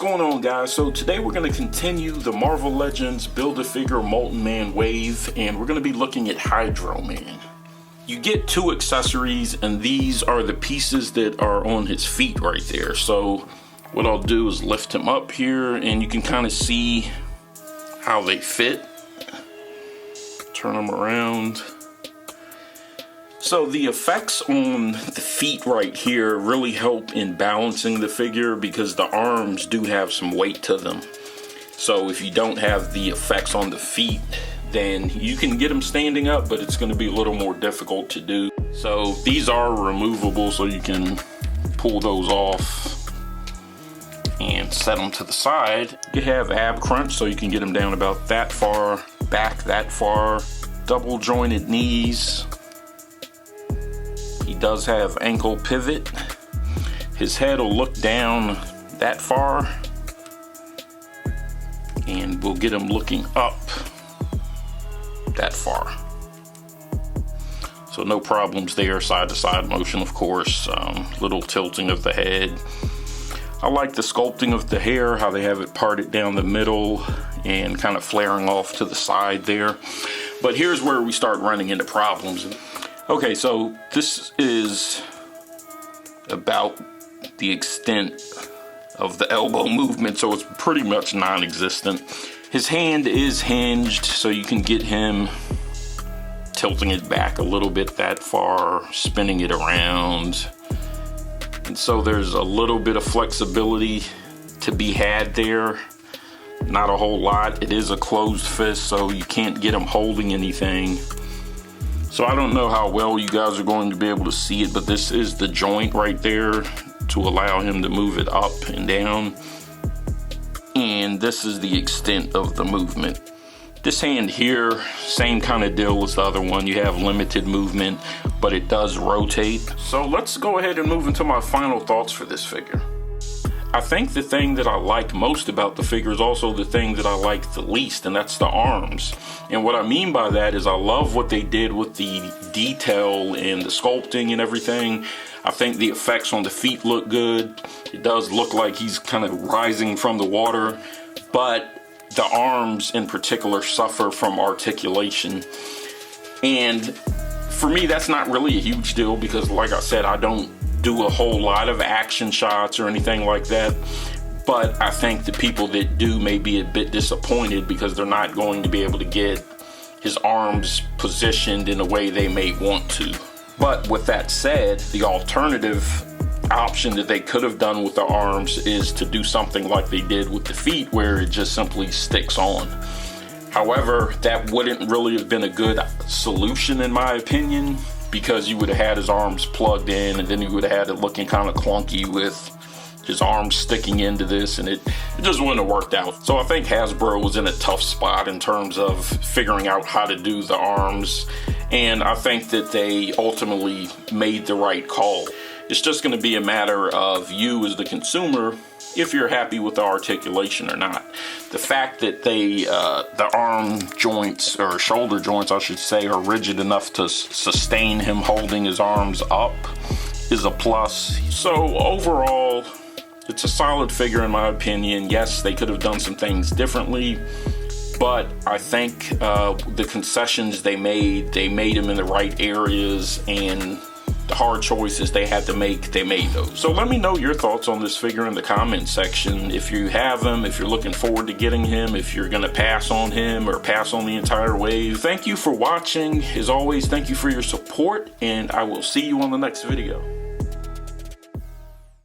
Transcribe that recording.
going on, guys? So today we're going to continue the Marvel Legends Build-A-Figure Molten Man wave, and we're going to be looking at Hydro Man. You get two accessories, and these are the pieces that are on his feet right there. So what I'll do is lift him up here, and you can kind of see how they fit. Turn them around. So the effects on the feet right here really help in balancing the figure because the arms do have some weight to them. So if you don't have the effects on the feet, then you can get them standing up, but it's going to be a little more difficult to do. So these are removable, so you can pull those off and set them to the side. You have ab crunch, so you can get them down about that far, back that far, double jointed knees. He does have ankle pivot. His head will look down that far, and we'll get him looking up that far. So no problems there. Side to side motion, of course. Little tilting of the head. I like the sculpting of the hair, how they have it parted down the middle and kind of flaring off to the side there. But here's where we start running into problems. Okay, so this is about the extent of the elbow movement, so it's pretty much non-existent. His hand is hinged, so you can get him tilting it back a little bit that far, spinning it around. And so there's a little bit of flexibility to be had there. Not a whole lot. It is a closed fist, so you can't get him holding anything. So I don't know how well you guys are going to be able to see it, but this is the joint right there to allow him to move it up and down. And this is the extent of the movement. This hand here, same kind of deal as the other one. You have limited movement, but it does rotate. So let's go ahead and move into my final thoughts for this figure. I think the thing that I like most about the figure is also the thing that I like the least, and that's the arms. And what I mean by that is I love what they did with the detail and the sculpting and everything. I think the effects on the feet look good. It does look like he's kind of rising from the water, but the arms in particular suffer from articulation. And for me, that's not really a huge deal because, like I said, I don't do a whole lot of action shots or anything like that, but I think the people that do may be a bit disappointed because they're not going to be able to get his arms positioned in a way they may want to. But with that said, the alternative option that they could have done with the arms is to do something like they did with the feet, where it just simply sticks on. However, that wouldn't really have been a good solution in my opinion, because you would have had his arms plugged in, and then you would have had it looking kind of clunky with his arms sticking into this, and it just wouldn't have worked out. So I think Hasbro was in a tough spot in terms of figuring out how to do the arms, and I think that they ultimately made the right call. It's just going to be a matter of you as the consumer if you're happy with the articulation or not. The fact that they the arm joints, or shoulder joints I should say, are rigid enough to sustain him holding his arms up is a plus. So overall, it's a solid figure in my opinion. Yes, they could have done some things differently, but I think the concessions they made them in the right areas, and the hard choices they had to make, they made those. So let me know your thoughts on this figure in the comment section. If you have him, if you're looking forward to getting him, if you're gonna pass on him or pass on the entire wave. Thank you for watching. As always, thank you for your support, and I will see you on the next video.